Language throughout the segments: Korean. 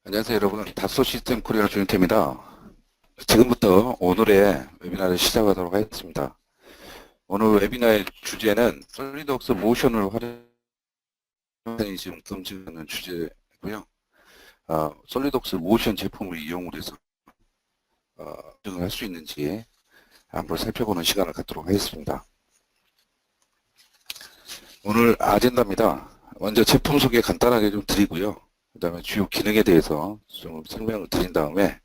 안녕하세요 여러분, 다소 시스템 코리아 조인태입니다. 지금부터 오늘의 웨비나를 시작하도록 하겠습니다. 오늘 웨비나의 주제는 솔리드웍스 모션을 활용하는 지금 금지하는 주제고요. 솔리드웍스 모션 제품을 이용을 해서 적용을 할 수 있는지 한번 살펴보는 시간을 갖도록 하겠습니다. 오늘 아젠다입니다. 먼저 제품 소개 간단하게 좀 드리고요. 그 다음에 주요 기능에 대해서 좀 설명을 드린 다음에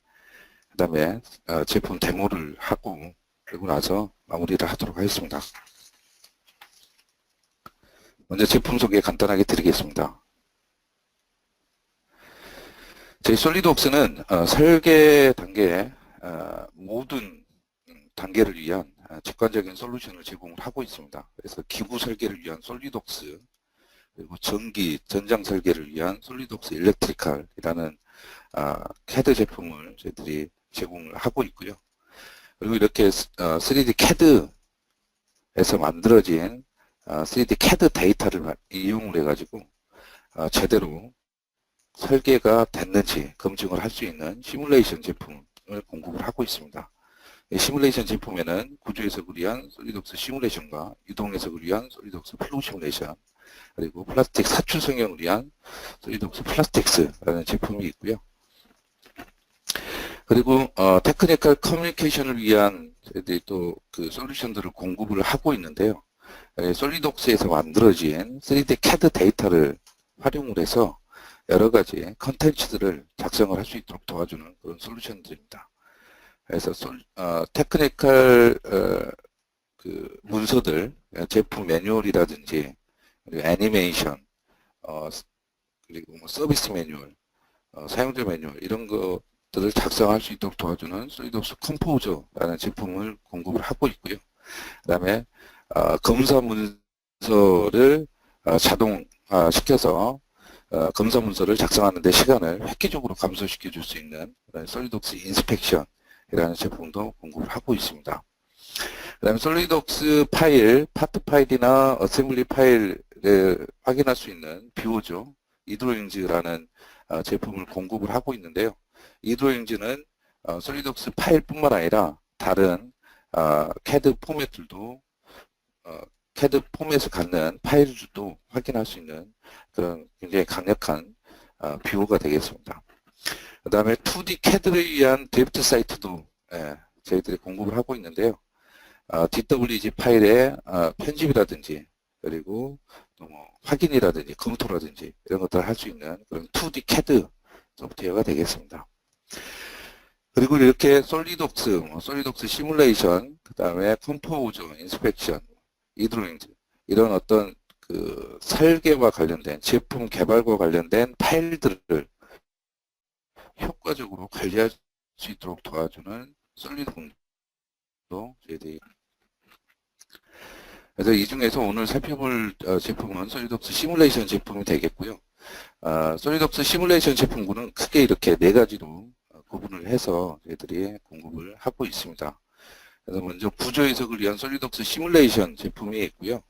그 다음에 제품 데모를 하고 그리고 나서 마무리를 하도록 하겠습니다. 먼저 제품 소개 간단하게 드리겠습니다. 저희 솔리드웍스는 설계 단계 모든 단계를 위한 직관적인 솔루션을 제공을 하고 있습니다. 그래서 기구 설계를 위한 솔리드웍스, 그리고 전기, 전장 설계를 위한 솔리드웍스 일렉트리칼이라는 CAD 제품을 저희들이 제공을 하고 있고요. 그리고 이렇게 3D CAD에서 만들어진 3D CAD 데이터를 이용을 해가지고 제대로 설계가 됐는지 검증을 할 수 있는 시뮬레이션 제품을 공급을 하고 있습니다. 이 시뮬레이션 제품에는 구조 해석을 위한 솔리드웍스 시뮬레이션과 유동 해석을 위한 솔리드웍스 플로우 시뮬레이션, 그리고 플라스틱 사출 성형을 위한 솔리드웍스 플라스틱스라는 제품이 있고요. 그리고 테크니컬 커뮤니케이션을 위한 저희들이 또 그 솔루션들을 공급을 하고 있는데요. 솔리드웍스에서 만들어진 3D CAD 데이터를 활용을 해서 여러 가지 컨텐츠들을 작성을 할 수 있도록 도와주는 그런 솔루션들입니다. 그래서 테크니컬 그 문서들, 제품 매뉴얼이라든지 그리고 애니메이션, 그리고 뭐 서비스 매뉴얼, 사용자 매뉴얼 이런 것들을 작성할 수 있도록 도와주는 솔리드웍스 컴포저라는 제품을 공급을 하고 있고요. 그 다음에 검사 문서를 자동화시켜서 검사 문서를 작성하는 데 시간을 획기적으로 감소시켜 줄 수 있는 솔리드웍스 인스펙션이라는 제품도 공급을 하고 있습니다. 그 다음에 솔리드웍스 파일, 파트 파일이나 어셈블리 파일을 확인할 수 있는 비오죠. 이드로잉즈라는 제품을 공급을 하고 있는데요. 이드로잉즈는 솔리드웍스 파일뿐만 아니라 다른 CAD 포맷들도 CAD 포맷을 갖는 파일들도 확인할 수 있는 그런 굉장히 강력한 뷰어가 되겠습니다. 그 다음에 2D CAD를 위한 데프트 사이트도 저희들이 공급을 하고 있는데요. DWG 파일의 편집이라든지 그리고 또 뭐 확인이라든지 검토라든지 이런 것들을 할 수 있는 그런 2D CAD 소프트웨어가 되겠습니다. 그리고 이렇게 솔리드웍스 시뮬레이션, 그 다음에 컴포저, 인스펙션, 이드로잉즈 이런 어떤 그 설계와 관련된 제품 개발과 관련된 파일들을 효과적으로 관리할 수 있도록 도와주는 솔리드웍스도 저희들이 그래서 이 중에서 오늘 살펴볼 제품은 솔리드웍스 시뮬레이션 제품이 되겠고요. 솔리드웍스 시뮬레이션 제품군은 크게 이렇게 네 가지로 구분을 해서 저희들이 공급을 하고 있습니다. 그래서 먼저 구조 해석을 위한 솔리드웍스 시뮬레이션 제품이 있고요.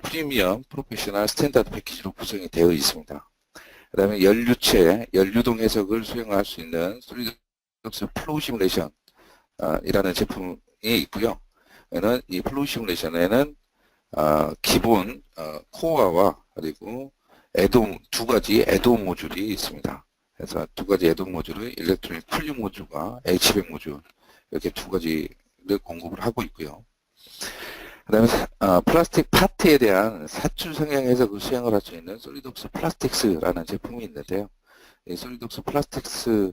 프리미엄, 프로페셔널, 스탠다드 패키지로 구성이 되어 있습니다. 그 다음에 연료체, 연료동 해석을 수행할 수 있는 솔리드웍스 플로우 시뮬레이션 이라는 제품이 있고요. 이 플로우 시뮬레이션에는 기본 코어와 그리고 두 가지 애드온 모듈이 있습니다. 그래서 두 가지 애드온 모듈을 일렉트로닉 쿨링 모듈과 H100 모듈 이렇게 두 가지를 공급을 하고 있고요. 그 다음에 플라스틱 파트에 대한 사출 성형 해석을 수행을 할 수 있는 솔리드웍스 플라스틱스라는 제품이 있는데요. 이 솔리드웍스 플라스틱스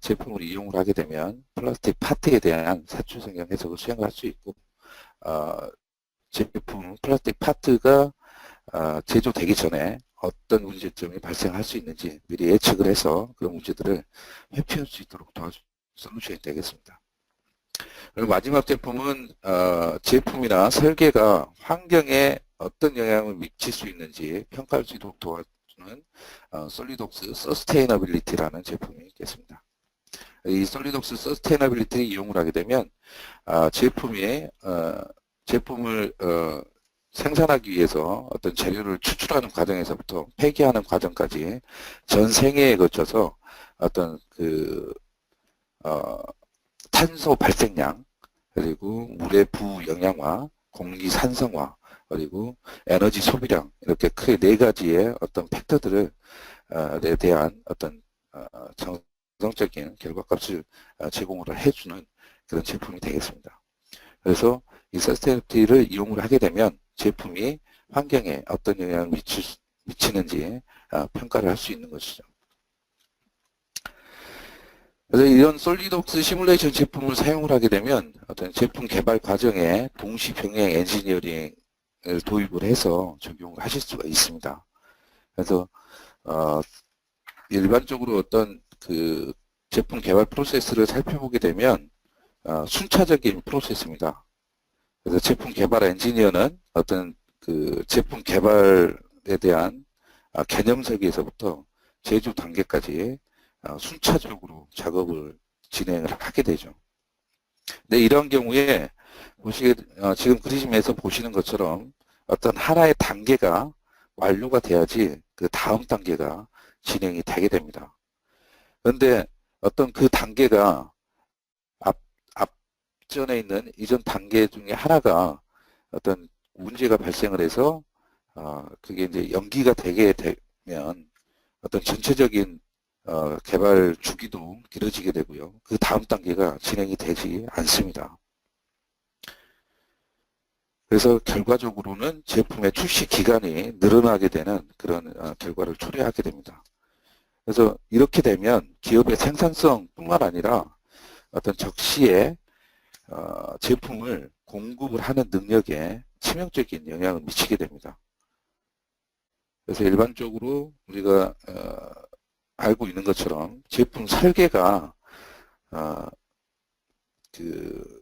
제품을 이용을 하게 되면 플라스틱 파트에 대한 사출 성형 해석을 수행을 할 수 있고 제품 플라스틱 파트가 제조되기 전에 어떤 문제점이 발생할 수 있는지 미리 예측을 해서 그런 문제들을 회피할 수 있도록 도와주는 솔루션이 되겠습니다. 그리고 마지막 제품은 제품이나 설계가 환경에 어떤 영향을 미칠 수 있는지 평가할 수 있도록 도와주는 솔리드웍스 서스테이너빌리티라는 제품이 있겠습니다. 이 솔리드웍스 서스테이너빌리티를 이용을 하게 되면 제품을 생산하기 위해서 어떤 재료를 추출하는 과정에서부터 폐기하는 과정까지 전 생애에 거쳐서 어떤 탄소 발생량, 그리고 물의 부영양화, 공기 산성화, 그리고 에너지 소비량, 이렇게 크게 네 가지의 어떤 팩터들을 에 대한 어떤 정성적인 결과값을 제공을 해주는 그런 제품이 되겠습니다. 그래서 이 서스테이너비티를 이용을 하게 되면 제품이 환경에 어떤 영향을 미치는지 평가를 할 수 있는 것이죠. 그래서 이런 솔리드웍스 시뮬레이션 제품을 사용을 하게 되면 어떤 제품 개발 과정에 동시 병행 엔지니어링을 도입을 해서 적용을 하실 수가 있습니다. 그래서 일반적으로 어떤 제품 개발 프로세스를 살펴보게 되면 순차적인 프로세스입니다. 그래서 제품 개발 엔지니어는 어떤 제품 개발에 대한 개념 설계에서부터 제조 단계까지 순차적으로 작업을 진행을 하게 되죠. 근데 이런 경우에 지금 그림에서 보시는 것처럼 어떤 하나의 단계가 완료가 돼야지 그 다음 단계가 진행이 되게 됩니다. 그런데 어떤 그 단계가 앞전에 있는 이전 단계 중에 하나가 어떤 문제가 발생을 해서 그게 이제 연기가 되게 되면 어떤 전체적인 개발 주기도 길어지게 되고요. 그 다음 단계가 진행이 되지 않습니다. 그래서 결과적으로는 제품의 출시 기간이 늘어나게 되는 그런 결과를 초래하게 됩니다. 그래서 이렇게 되면 기업의 생산성뿐만 아니라 어떤 적시에 제품을 공급을 하는 능력에 치명적인 영향을 미치게 됩니다. 그래서 일반적으로 우리가 알고 있는 것처럼 제품 설계가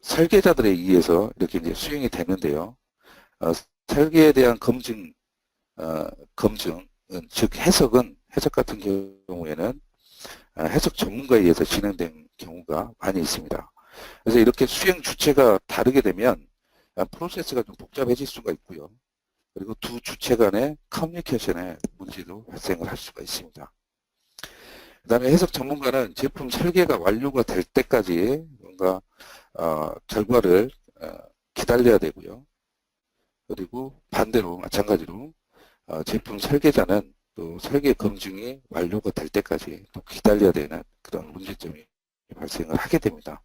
설계자들에 의해서 이렇게 이제 수행이 되는데요. 설계에 대한 검증은 즉 해석 같은 경우에는 해석 전문가에 의해서 진행된 경우가 많이 있습니다. 그래서 이렇게 수행 주체가 다르게 되면 프로세스가 좀 복잡해질 수가 있고요. 그리고 두 주체 간의 커뮤니케이션에 문제도 발생을 할 수가 있습니다. 그 다음에 해석 전문가는 제품 설계가 완료가 될 때까지 뭔가 결과를 기다려야 되고요. 그리고 반대로 마찬가지로 제품 설계자는 또 설계 검증이 완료가 될 때까지 또 기다려야 되는 그런 문제점이 발생을 하게 됩니다.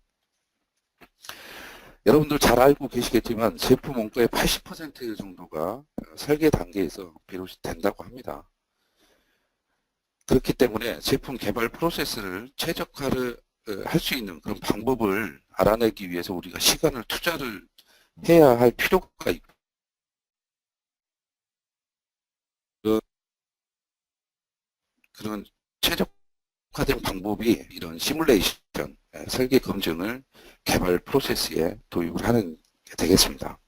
여러분들 잘 알고 계시겠지만 제품 원가의 80% 정도가 설계 단계에서 비롯이 된다고 합니다. 그렇기 때문에 제품 개발 프로세스를 최적화를 할 수 있는 그런 방법을 알아내기 위해서 우리가 시간을 투자를 해야 할 필요가 있고, 그런 최적화된 방법이 이런 시뮬레이션, 설계 검증을 개발 프로세스에 도입을 하는 게 되겠습니다.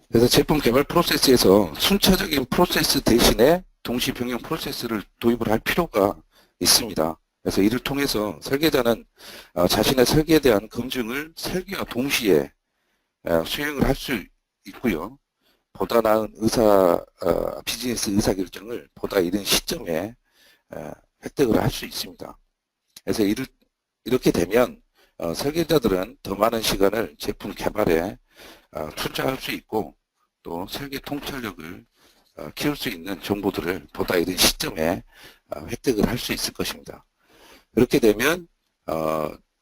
그래서 제품 개발 프로세스에서 순차적인 프로세스 대신에 동시 병행 프로세스를 도입을 할 필요가 있습니다. 그래서 이를 통해서 설계자는 자신의 설계에 대한 검증을 설계와 동시에 수행을 할 수 있고요. 보다 나은 비즈니스 의사결정을 보다 이른 시점에 획득을 할 수 있습니다. 그래서 이렇게 되면 설계자들은 더 많은 시간을 제품 개발에 투자할 수 있고, 또 설계 통찰력을 키울 수 있는 정보들을 보다 이른 시점에 획득을 할 수 있을 것입니다. 그렇게 되면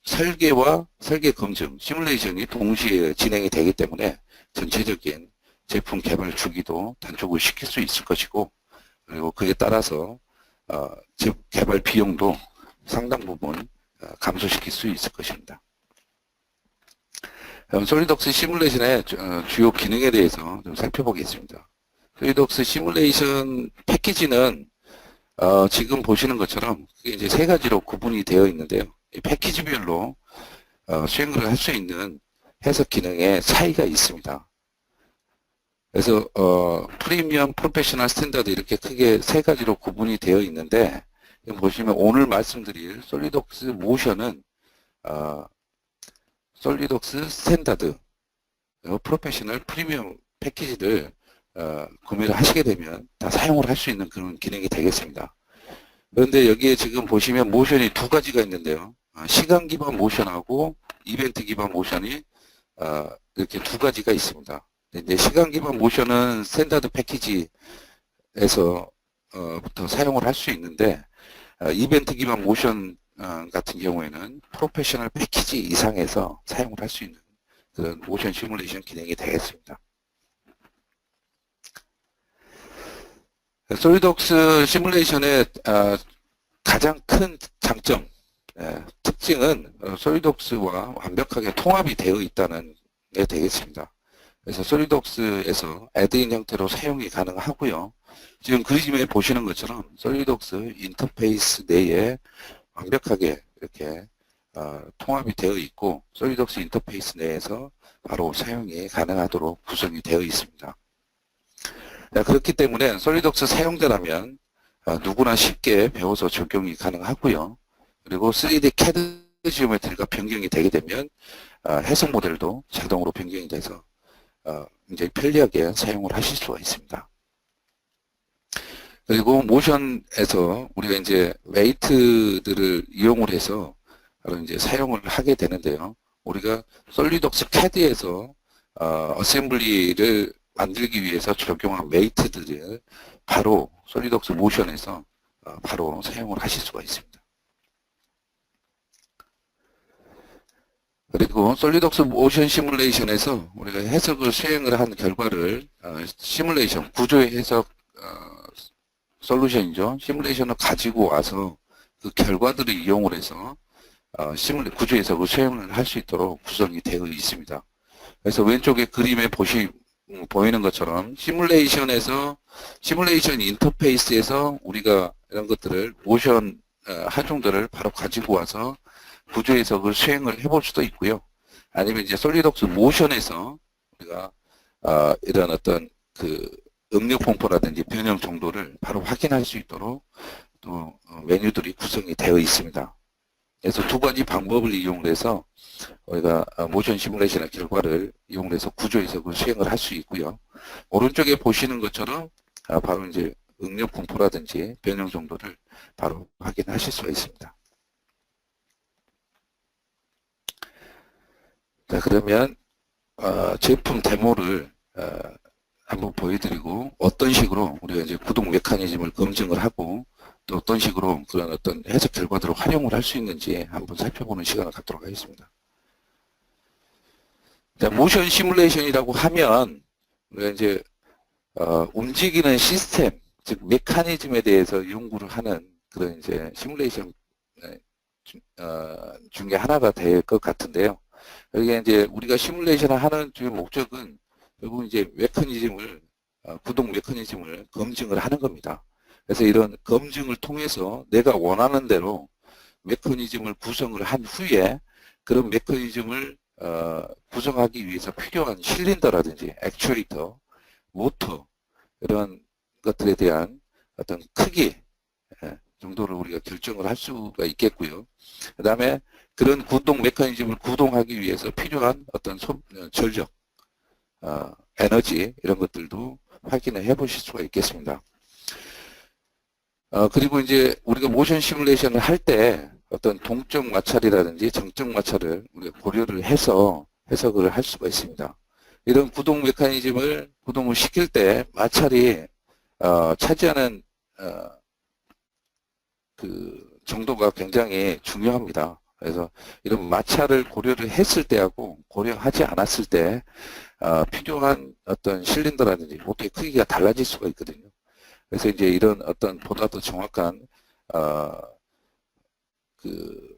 설계와 설계 검증, 시뮬레이션이 동시에 진행이 되기 때문에 전체적인 제품 개발 주기도 단축을 시킬 수 있을 것이고, 그리고 그에 따라서 개발 비용도 상당 부분 감소시킬 수 있을 것입니다. 솔리드웍스 시뮬레이션의 주요 기능에 대해서 좀 살펴보겠습니다. 솔리드웍스 시뮬레이션 패키지는 지금 보시는 것처럼 이제 세 가지로 구분이 되어 있는데요. 이 패키지별로 수행을 할 수 있는 해석 기능에 차이가 있습니다. 그래서 프리미엄, 프로페셔널, 스탠다드 이렇게 크게 세 가지로 구분이 되어 있는데, 보시면 오늘 말씀드릴 솔리드웍스 모션은 솔리드웍스 스탠다드, 프로페셔널 프리미엄 패키지를 구매를 하시게 되면 다 사용을 할 수 있는 그런 기능이 되겠습니다. 그런데 여기에 지금 보시면 모션이 두 가지가 있는데요. 시간 기반 모션하고 이벤트 기반 모션이 이렇게 두 가지가 있습니다. 이제 시간 기반 모션은 스탠다드 패키지에서 부터 사용을 할 수 있는데 이벤트 기반 모션 같은 경우에는 프로페셔널 패키지 이상에서 사용을 할 수 있는 그런 모션 시뮬레이션 기능이 되겠습니다. 솔리드웍스 시뮬레이션의 가장 큰 장점, 특징은 솔리드웍스와 완벽하게 통합이 되어 있다는 게 되겠습니다. 그래서 솔리드웍스에서 애드인 형태로 사용이 가능하고요. 지금 그림에 보시는 것처럼 솔리드웍스 인터페이스 내에 완벽하게 이렇게 통합이 되어 있고 솔리드웍스 인터페이스 내에서 바로 사용이 가능하도록 구성이 되어 있습니다. 그렇기 때문에 솔리드웍스 사용자라면 누구나 쉽게 배워서 적용이 가능하고요. 그리고 3D CAD 지오메트리가 변경이 되게 되면 해석 모델도 자동으로 변경이 돼서 굉장히 편리하게 사용을 하실 수가 있습니다. 그리고 모션에서 우리가 이제 웨이트들을 이용을 해서 바로 이제 사용을 하게 되는데요. 우리가 솔리드웍스 CAD에서 어셈블리를 만들기 위해서 적용한 웨이트들을 바로 솔리드웍스 모션에서 바로 사용을 하실 수가 있습니다. 그리고 솔리드웍스 모션 시뮬레이션에서 우리가 해석을 수행을 한 결과를 시뮬레이션, 구조의 해석 솔루션이죠. 시뮬레이션을 가지고 와서 그 결과들을 이용을 해서 구조 해석을 수행을 할 수 있도록 구성이 되어 있습니다. 그래서 왼쪽에 그림에 보이는 것처럼 시뮬레이션 인터페이스에서 우리가 이런 것들을 모션 하중들을 바로 가지고 와서 구조 해석을 수행을 해볼 수도 있고요. 아니면 이제 솔리드웍스 모션에서 우리가 이런 어떤 그 응력 분포라든지 변형 정도를 바로 확인할 수 있도록 또 메뉴들이 구성이 되어 있습니다. 그래서 두 가지 방법을 이용해서 우리가 모션 시뮬레이션의 결과를 이용해서 구조 해석을 수행을 할 수 있고요. 오른쪽에 보시는 것처럼 바로 이제 응력 분포라든지 변형 정도를 바로 확인하실 수가 있습니다. 자, 그러면 제품 데모를 한번 보여드리고 어떤 식으로 우리가 이제 구동 메커니즘을 검증을 하고 또 어떤 식으로 그런 어떤 해석 결과들을 활용을 할 수 있는지 한번 살펴보는 시간을 갖도록 하겠습니다. 자, 모션 시뮬레이션이라고 하면 우리가 이제 움직이는 시스템, 즉 메커니즘에 대해서 연구를 하는 그런 이제 시뮬레이션 중에 하나가 될 것 같은데요. 여기 이제 우리가 시뮬레이션을 하는 주요 목적은 결국 이제 메커니즘을 구동 메커니즘을 검증을 하는 겁니다. 그래서 이런 검증을 통해서 내가 원하는 대로 메커니즘을 구성을 한 후에 그런 메커니즘을 구성하기 위해서 필요한 실린더라든지 액추에이터, 모터 이런 것들에 대한 어떤 크기 정도를 우리가 결정을 할 수가 있겠고요. 그 다음에 그런 구동 메커니즘을 구동하기 위해서 필요한 어떤 전력, 에너지 이런 것들도 확인을 해 보실 수가 있겠습니다. 그리고 이제 우리가 모션 시뮬레이션을 할 때 어떤 동적 마찰이라든지 정적 마찰을 우리가 고려를 해서 해석을 할 수가 있습니다. 이런 구동 메커니즘을 구동을 시킬 때 마찰이 차지하는 그 정도가 굉장히 중요합니다. 그래서 이런 마찰을 고려를 했을 때하고 고려하지 않았을 때 필요한 어떤 실린더라든지 모터의 크기가 달라질 수가 있거든요. 그래서 이제 이런 어떤 보다 더 정확한 그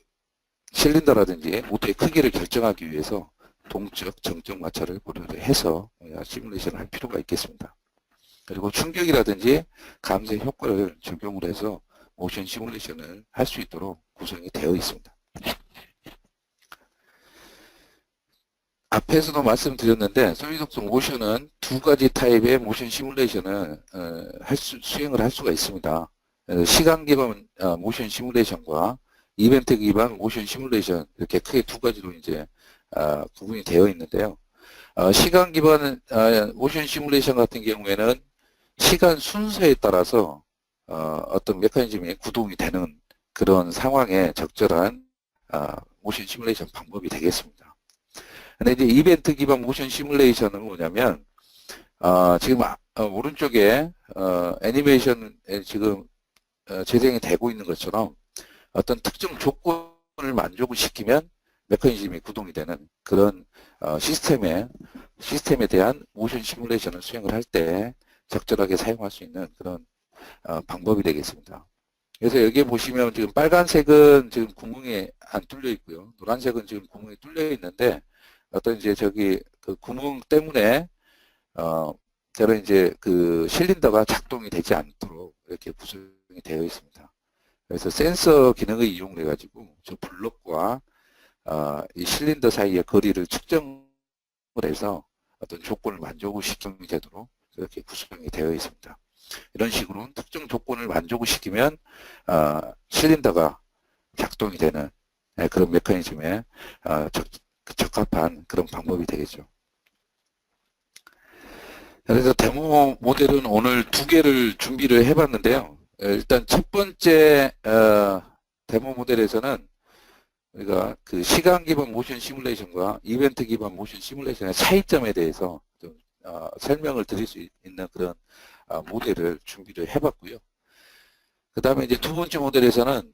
실린더라든지 모터의 크기를 결정하기 위해서 동적, 정적 마찰을 고려를 해서 시뮬레이션을 할 필요가 있겠습니다. 그리고 충격이라든지 감쇄 효과를 적용을 해서 모션 시뮬레이션을 할 수 있도록 구성이 되어 있습니다. 앞에서도 말씀드렸는데 솔리드웍스 모션은 두 가지 타입의 모션 시뮬레이션을 수행을 할 수가 있습니다. 시간 기반 모션 시뮬레이션과 이벤트 기반 모션 시뮬레이션 이렇게 크게 두 가지로 이제 구분이 되어 있는데요. 시간 기반 모션 시뮬레이션 같은 경우에는 시간 순서에 따라서 어떤 메커니즘이 구동이 되는 그런 상황에 적절한 모션 시뮬레이션 방법이 되겠습니다. 근데 이제 이벤트 기반 모션 시뮬레이션은 뭐냐면 지금 오른쪽에 애니메이션에 지금 재생이 되고 있는 것처럼 어떤 특정 조건을 만족을 시키면 메커니즘이 구동이 되는 그런 시스템에 대한 모션 시뮬레이션을 수행을 할 때 적절하게 사용할 수 있는 그런 방법이 되겠습니다. 그래서 여기 보시면 지금 빨간색은 지금 구멍이 안 뚫려 있고요. 노란색은 지금 구멍이 뚫려 있는데 어떤 이제 저기 그 구멍 때문에 저는 이제 그 실린더가 작동이 되지 않도록 이렇게 구성이 되어 있습니다. 그래서 센서 기능을 이용해 가지고 저 블록과 이 실린더 사이의 거리를 측정을 해서 어떤 조건을 만족을 시키는 제도로 이렇게 구성이 되어 있습니다. 이런 식으로 특정 조건을 만족을 시키면 실린더가 작동이 되는 그런 메커니즘에 적합한 그런 방법이 되겠죠. 그래서 데모 모델은 오늘 2개를 준비를 해봤는데요. 일단 첫 번째 데모 모델에서는 우리가 그 시간 기반 모션 시뮬레이션과 이벤트 기반 모션 시뮬레이션의 차이점에 대해서 좀 설명을 드릴 수 있는 그런 모델을 준비를 해봤고요. 그 다음에 이제 두 번째 모델에서는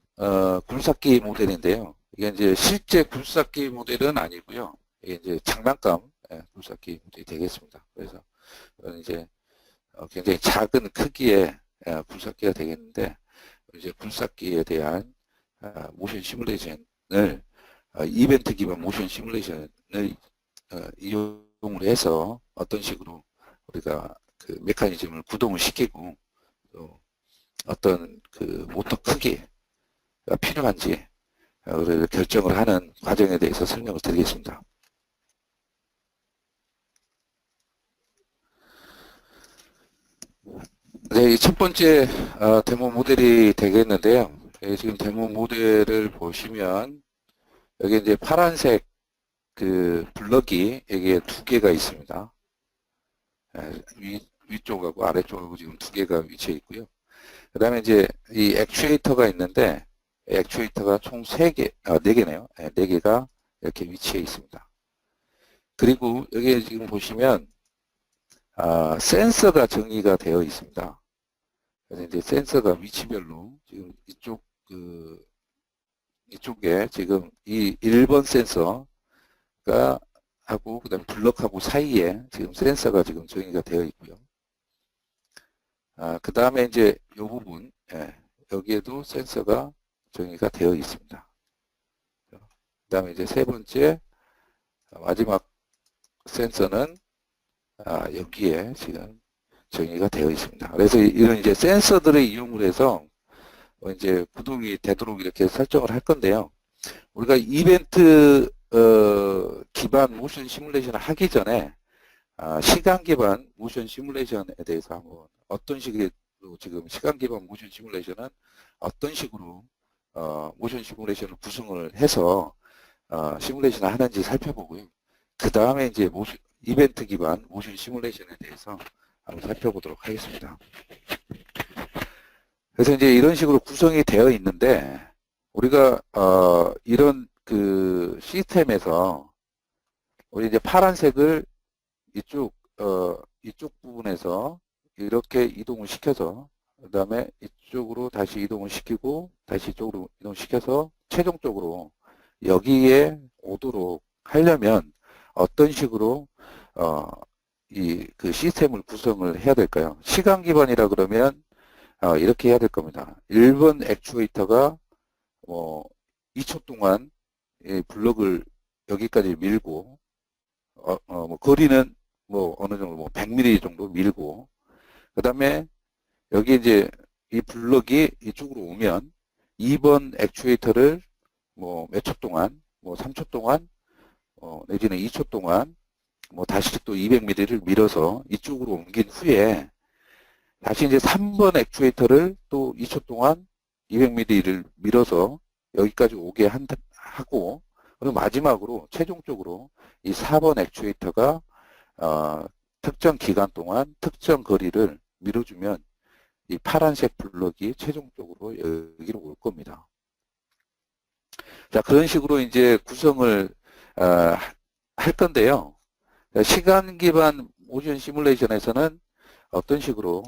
굴삭기 모델인데요. 이게 이제 실제 굴삭기 모델은 아니고요. 이게 이제 장난감 굴삭기 모델이 되겠습니다. 그래서 이제 굉장히 작은 크기의 굴삭기가 되겠는데 이제 굴삭기에 대한 모션 시뮬레이션을 이벤트 기반 모션 시뮬레이션을 이용을 해서 어떤 식으로 우리가 그 메커니즘을 구동을 시키고 또 어떤 그 모터 크기가 필요한지 결정을 하는 과정에 대해서 설명을 드리겠습니다. 네, 첫 번째 데모 모델이 되겠는데요. 지금 데모 모델을 보시면 여기 이제 파란색 그 블럭이 여기에 2개가 있습니다. 위쪽하고 아래쪽하고 지금 2개가 위치해 있고요. 그 다음에 이제 이 액추에이터가 있는데 액추에이터가 총 3개, 4개네요. 4개가 이렇게 위치해 있습니다. 그리고 여기에 지금 보시면 센서가 정의가 되어 있습니다. 그래서 이제 센서가 위치별로 지금 이쪽에 지금 이 1번 센서가 하고 그다음 블럭하고 사이에 지금 센서가 지금 정의가 되어 있고요. 그 다음에 이제 이 부분 여기에도 센서가 정의가 되어 있습니다. 그 다음에 이제 세 번째 마지막 센서는 여기에 지금 정의가 되어 있습니다. 그래서 이런 이제 센서들을 이용을 해서 이제 구동이 되도록 이렇게 설정을 할 건데요. 우리가 이벤트 기반 모션 시뮬레이션을 하기 전에 시간 기반 모션 시뮬레이션에 대해서 한번 어떤 식으로 지금 시간 기반 모션 시뮬레이션은 어떤 식으로 모션 시뮬레이션을 구성을 해서 시뮬레이션을 하는지 살펴보고요. 그 다음에 이제 이벤트 기반 모션 시뮬레이션에 대해서 한번 살펴보도록 하겠습니다. 그래서 이제 이런 식으로 구성이 되어 있는데 우리가 이런 그 시스템에서 우리 이제 파란색을 이쪽 부분에서 이렇게 이동을 시켜서 그 다음에 이쪽으로 다시 이동을 시키고 다시 이쪽으로 이동시켜서 최종적으로 여기에 오도록 하려면 어떤 식으로 이 그 시스템을 구성을 해야 될까요? 시간 기반이라 그러면 이렇게 해야 될 겁니다. 1번 액추에이터가 2초 동안 이 블럭을 여기까지 밀고 뭐 거리는 뭐 어느 정도 뭐 100mm 정도 밀고 그 다음에 여기 이제 이 블럭이 이쪽으로 오면 2번 액추에이터를 뭐 몇 초 동안 뭐 3초 동안 내지는 2초 동안 뭐 다시 또 200mm를 밀어서 이쪽으로 옮긴 후에 다시 이제 3번 액추에이터를 또 2초 동안 200mm를 밀어서 여기까지 오게 하고 그리고 마지막으로 최종적으로 이 4번 액추에이터가 특정 기간 동안 특정 거리를 밀어주면 이 파란색 블럭이 최종적으로 여기로 올 겁니다. 자, 그런 식으로 이제 구성을 할 건데요. 시간 기반 모션 시뮬레이션에서는 어떤 식으로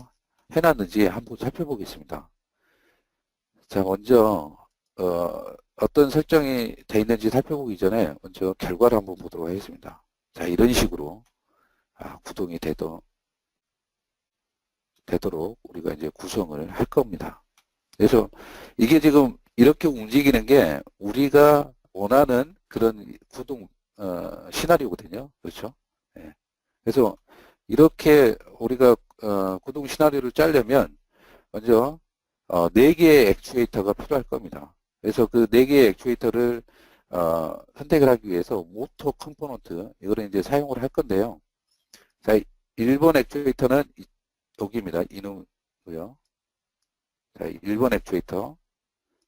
해놨는지 한번 살펴보겠습니다. 자, 먼저 어떤 설정이 되어 있는지 살펴보기 전에 먼저 결과를 한번 보도록 하겠습니다. 자, 이런 식으로 구동이 되도록 우리가 이제 구성을 할 겁니다. 그래서 이게 지금 이렇게 움직이는 게 우리가 원하는 그런 구동 시나리오거든요. 그렇죠? 네. 그래서 이렇게 우리가 구동 시나리오를 짜려면 먼저 4개의 액추에이터가 필요할 겁니다. 그래서 그 4개의 액추에이터를 선택을 하기 위해서 모터 컴포넌트 이거를 이제 사용을 할 건데요. 자, 1번 액추에이터는 여기입니다. 이놈이고요. 자, 1번 액추에이터,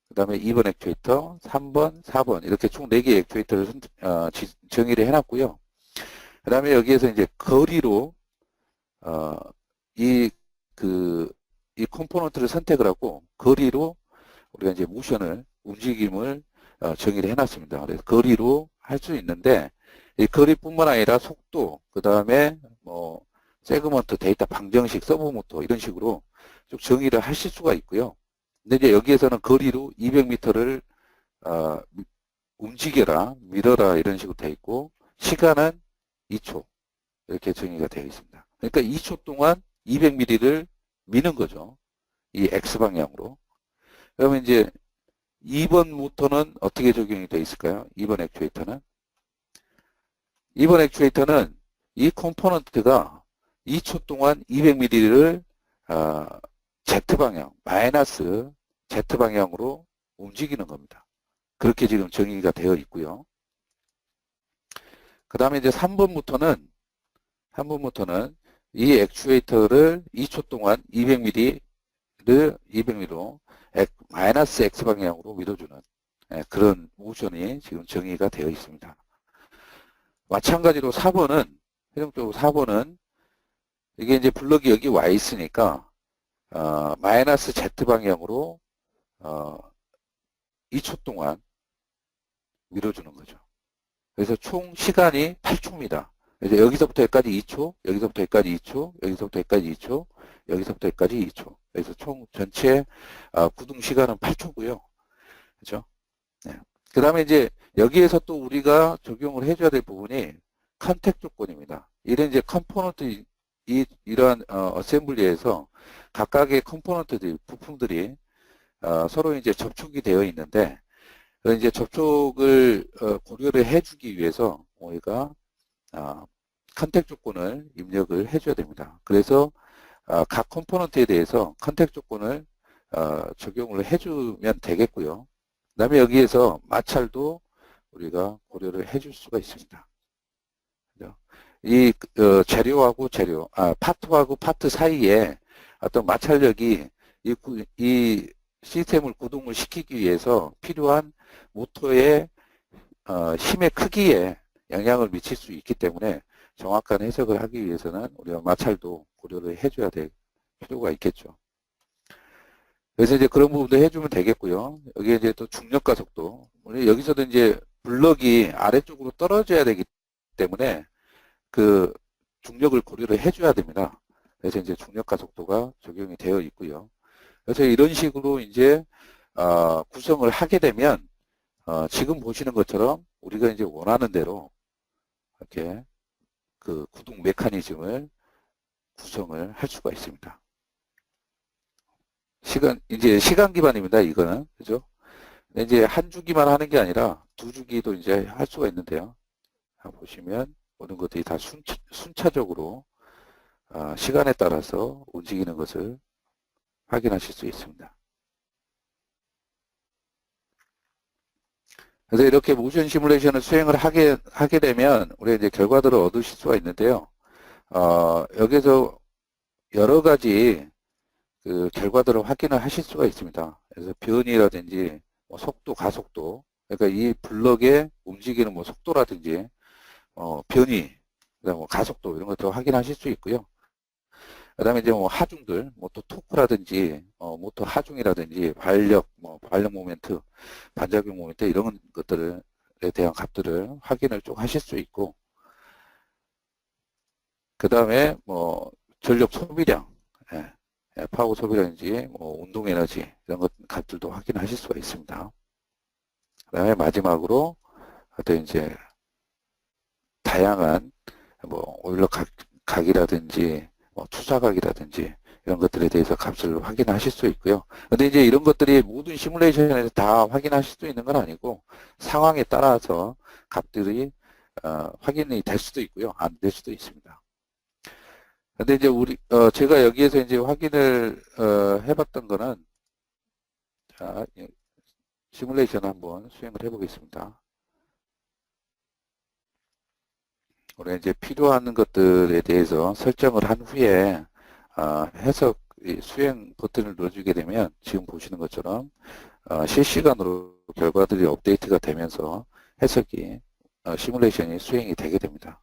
그 다음에 2번 액추에이터, 3번, 4번 이렇게 총 4개의 액추에이터를 정의를 해놨고요. 그 다음에 여기에서 이제 거리로 이 컴포넌트를 선택을 하고 거리로 우리가 이제 모션을 움직임을 정의를 해놨습니다. 그래서 거리로 할 수 있는데 이 거리뿐만 아니라 속도, 그 다음에 뭐 세그먼트, 데이터 방정식, 서브 모터 이런 식으로 쭉 정의를 하실 수가 있고요. 근데 이제 여기에서는 거리로 200m를 움직여라, 밀어라 이런 식으로 되어 있고 시간은 2초 이렇게 정의가 되어 있습니다. 그러니까 2초 동안 200mm를 미는 거죠. 이 X방향으로. 그러면 이제 2번 모터는 어떻게 적용이 되어 있을까요? 2번 액추에이터는? 2번 액추에이터는 이 컴포넌트가 2초 동안 200mm를 Z방향, 마이너스 Z방향으로 움직이는 겁니다. 그렇게 지금 정의가 되어 있고요. 그 다음에 이제 3번 모터는 이 액추에이터를 2초 동안 200mm로 마이너스 X방향으로 밀어주는 그런 모션이 지금 정의가 되어 있습니다. 마찬가지로 4번은, 최종적으로 4번은 이게 이제 블럭이 여기 와 있으니까 마이너스 Z방향으로 2초 동안 밀어주는 거죠. 그래서 총 시간이 8초입니다. 그래서 여기서부터 여기까지 2초, 여기서부터 여기까지 2초, 여기서부터 여기까지 2초, 여기서부터 여기까지 2초. 그래서 총 전체 구동 시간은 8초고요. 그렇죠? 네. 그 다음에 이제 여기에서 또 우리가 적용을 해줘야 될 부분이 컨택 조건입니다. 이런 이제 컴포넌트 이러한 어셈블리에서 각각의 컴포넌트들, 부품들이 서로 이제 접촉이 되어 있는데 이제 접촉을 고려를 해주기 위해서 우리가 컨택 조건을 입력을 해줘야 됩니다. 그래서 각 컴포넌트에 대해서 컨택 조건을 적용을 해주면 되겠고요. 그 다음에 여기에서 마찰도 우리가 고려를 해줄 수가 있습니다. 이 파트하고 파트 사이에 어떤 마찰력이 이 시스템을 구동을 시키기 위해서 필요한 모터의 힘의 크기에 영향을 미칠 수 있기 때문에 정확한 해석을 하기 위해서는 우리가 마찰도 고려를 해줘야 될 필요가 있겠죠. 그래서 이제 그런 부분도 해주면 되겠고요. 여기에 이제 또 중력과 속도. 우리 여기서도 이제 블럭이 아래쪽으로 떨어져야 되기 때문에 그 중력을 고려를 해줘야 됩니다. 그래서 이제 중력과 속도가 적용이 되어 있고요. 그래서 이런 식으로 이제 구성을 하게 되면 지금 보시는 것처럼 우리가 이제 원하는 대로 이렇게 그 구동 메커니즘을 구성을 할 수가 있습니다. 이제 시간 기반입니다. 이거는 그죠? 이제 한 주기만 하는 게 아니라 두 주기도 이제 할 수가 있는데요. 보시면 모든 것들이 다 순차적으로 시간에 따라서 움직이는 것을 확인하실 수 있습니다. 그래서 이렇게 모션 시뮬레이션을 수행을 하게 되면 우리가 이제 결과들을 얻으실 수가 있는데요. 여기서 여러 가지 그 결과들을 확인을 하실 수가 있습니다. 그래서 변이라든지 뭐 속도, 가속도, 그러니까 이 블럭의 움직이는 뭐 속도라든지 변이, 그다음 뭐 가속도 이런 것도 확인하실 수 있고요. 그다음에 이제 뭐 하중들, 뭐 또 토크라든지, 모터 하중이라든지 반력, 뭐 반력 모멘트, 반작용 모멘트 이런 것들에 대한 값들을 확인을 쭉 하실 수 있고, 그다음에 뭐 전력 소비량, 예, 파워 소비량인지, 뭐 운동 에너지 이런 것 값들도 확인하실 수가 있습니다. 그다음에 마지막으로 어떤 이제 다양한 뭐 오일러 각이라든지 뭐 투자각이라든지 이런 것들에 대해서 값을 확인하실 수 있고요. 근데 이제 이런 것들이 모든 시뮬레이션에서 다 확인하실 수 있는 건 아니고 상황에 따라서 값들이 확인이 될 수도 있고요. 안 될 수도 있습니다. 근데 이제 제가 여기에서 이제 확인을 해봤던 거는 자, 시뮬레이션 한번 수행을 해보겠습니다. 우리 이제 필요한 것들에 대해서 설정을 한 후에 해석 수행 버튼을 눌러주게 되면 지금 보시는 것처럼 실시간으로 결과들이 업데이트가 되면서 해석이 시뮬레이션이 수행이 되게 됩니다.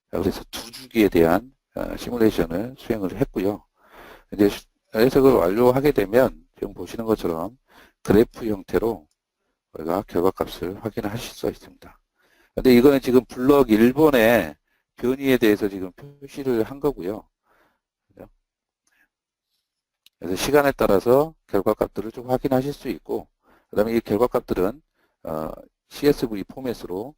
그래서 두 주기에 대한 시뮬레이션을 수행을 했고요. 이제 해석을 완료하게 되면 지금 보시는 것처럼 그래프 형태로 우리가 결과값을 확인하실 수가 있습니다. 근데 이거는 지금 블럭 1번의 변이에 대해서 지금 표시를 한 거고요. 그래서 시간에 따라서 결과값들을 좀 확인하실 수 있고, 그 다음에 이 결과값들은 CSV 포맷으로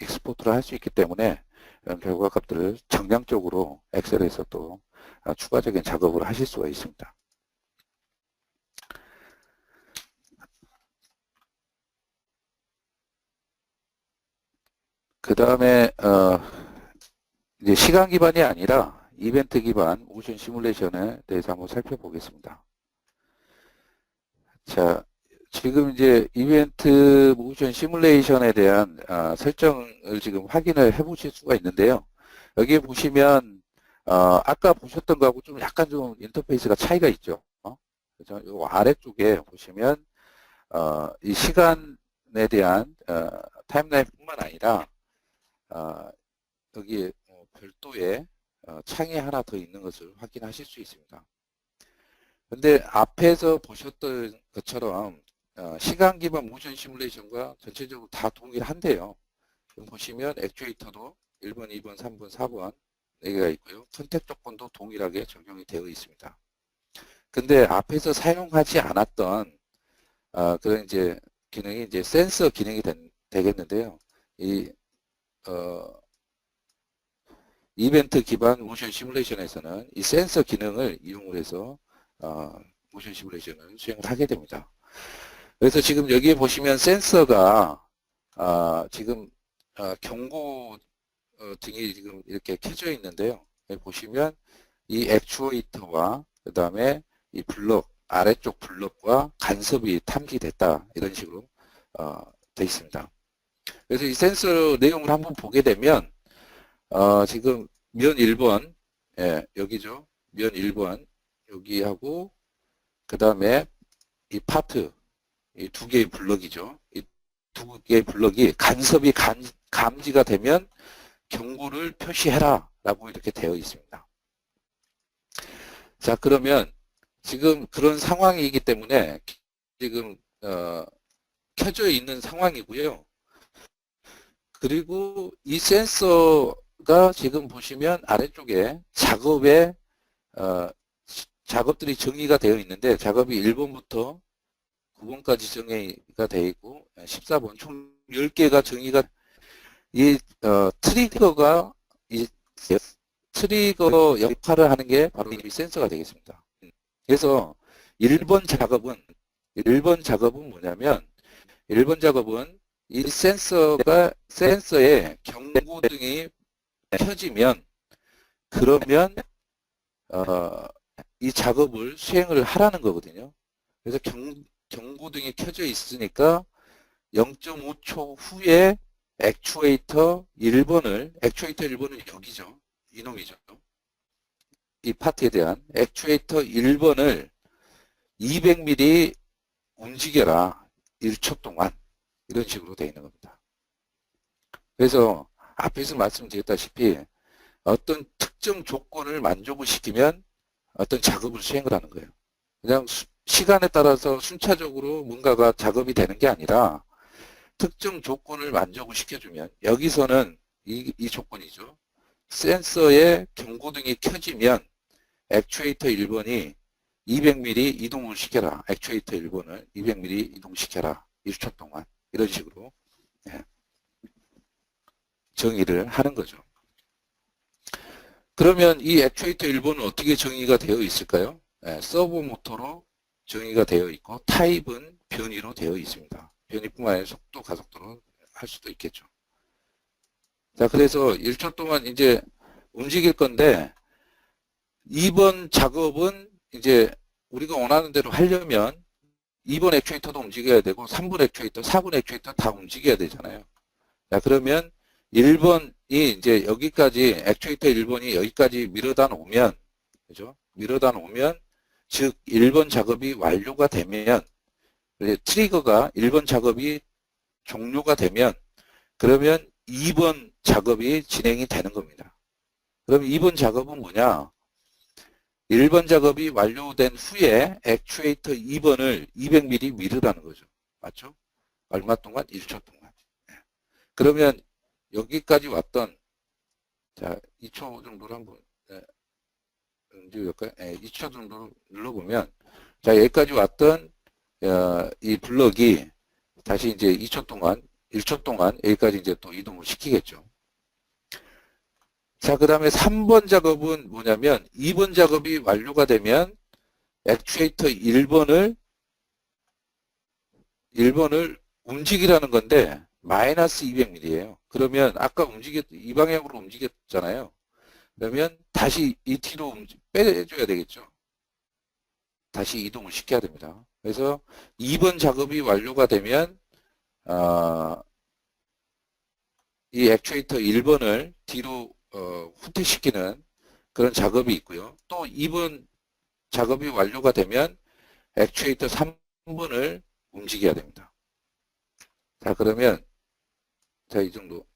익스포트를 할 수 있기 때문에 이런 결과값들을 정량적으로 엑셀에서 또 추가적인 작업을 하실 수가 있습니다. 그 다음에 이제 시간 기반이 아니라 이벤트 기반 모션 시뮬레이션에 대해서 한번 살펴보겠습니다. 자, 지금 이제 이벤트 모션 시뮬레이션에 대한 설정을 지금 확인을 해 보실 수가 있는데요. 여기에 보시면 아까 보셨던 거하고 좀 약간 좀 인터페이스가 차이가 있죠. 그래서 요 아래쪽에 보시면 이 시간에 대한 타임라인뿐만 아니라 여기에 별도의 창이 하나 더 있는 것을 확인하실 수 있습니다. 근데 앞에서 보셨던 것처럼 시간 기반 모션 시뮬레이션과 전체적으로 다 동일한데요. 지금 보시면 액추에이터도 1번, 2번, 3번, 4번 4개가 있고요. 선택 조건도 동일하게 적용이 되어 있습니다. 근데 앞에서 사용하지 않았던 그런 이제 기능이 이제 센서 기능이 되겠는데요. 이 이벤트 기반 모션 시뮬레이션에서는 이 센서 기능을 이용을 해서 모션 시뮬레이션을 수행을 하게 됩니다. 그래서 지금 여기에 보시면 센서가 지금 경고 등이 지금 이렇게 켜져 있는데요. 여기 보시면 이 액추에이터와 그 다음에 이 블럭 아래쪽 블럭과 간섭이 탐지됐다 이런 식으로 되어 있습니다. 그래서 이 센서 내용을 한번 보게 되면 지금 면 1번 예, 여기죠. 면 1번 여기하고 그 다음에 이 파트 이 두 개의 블럭이죠. 이 두 개의 블럭이 간섭이 감지가 되면 경고를 표시해라 라고 이렇게 되어 있습니다. 자, 그러면 지금 그런 상황이기 때문에 지금 켜져 있는 상황이고요. 그리고 이 센서가 지금 보시면 아래쪽에 작업들이 정의가 되어 있는데 작업이 1번부터 9번까지 정의가 되어 있고 14번 총 10개가 정의가 이 트리거가 이 트리거 역할을 하는 게 바로 이 센서가 되겠습니다. 그래서 1번 작업은 뭐냐면 1번 작업은 이 센서의 경고등이 켜지면 그러면 이 작업을 수행을 하라는 거거든요. 그래서 경고등이 켜져 있으니까 0.5초 후에 액추에이터 1번은 여기죠. 이놈이죠. 이 파트에 대한 액추에이터 1번을 200mm 움직여라. 1초 동안. 이런 식으로 되어 있는 겁니다. 그래서 앞에서 말씀드렸다시피 어떤 특정 조건을 만족을 시키면 어떤 작업을 수행을 하는 거예요. 그냥 시간에 따라서 순차적으로 뭔가가 작업이 되는 게 아니라 특정 조건을 만족을 시켜주면, 여기서는 이 조건이죠. 센서의 경고등이 켜지면 액추에이터 1번이 200mm 이동을 시켜라. 액추에이터 1번을 200mm 이동시켜라. 1초 동안. 이런 식으로 정의를 하는 거죠. 그러면 이 액추에이터 1번은 어떻게 정의가 되어 있을까요? 서버 모터로 정의가 되어 있고 타입은 변이로 되어 있습니다. 변이뿐만 아니라 속도, 가속도로 할 수도 있겠죠. 자, 그래서 1초 동안 이제 움직일 건데 2번 작업은 이제 우리가 원하는 대로 하려면 2번 액추에이터도 움직여야 되고 3번 액추에이터, 4번 액추에이터 다 움직여야 되잖아요. 자, 그러면 1번이 이제 여기까지 액추에이터 1번이 여기까지 밀어다 놓으면, 그죠? 밀어다 놓으면, 즉 1번 작업이 완료가 되면, 트리거가 1번 작업이 종료가 되면, 그러면 2번 작업이 진행이 되는 겁니다. 그럼 2번 작업은 뭐냐? 1번 작업이 완료된 후에 액추에이터 2번을 200mm 밀으라는 거죠. 맞죠? 얼마 동안? 1초 동안. 그러면 여기까지 왔던, 자, 2초 정도로 한번 눌러볼까요? 2초 정도로 눌러보면, 자, 여기까지 왔던 이 블럭이 다시 이제 2초 동안, 1초 동안 여기까지 이제 또 이동을 시키겠죠. 자, 그 다음에 3번 작업은 뭐냐면 2번 작업이 완료가 되면 액추에이터 1번을 움직이라는 건데 마이너스 200mm예요. 그러면 아까 이 방향으로 움직였잖아요. 그러면 다시 이 뒤로 빼줘야 되겠죠. 다시 이동을 시켜야 됩니다. 그래서 2번 작업이 완료가 되면 이 액추에이터 1번을 뒤로 후퇴시키는 그런 작업이 있고요. 또 2번 작업이 완료가 되면 액추에이터 3번을 움직여야 됩니다. 자, 그러면 자, 이 정도,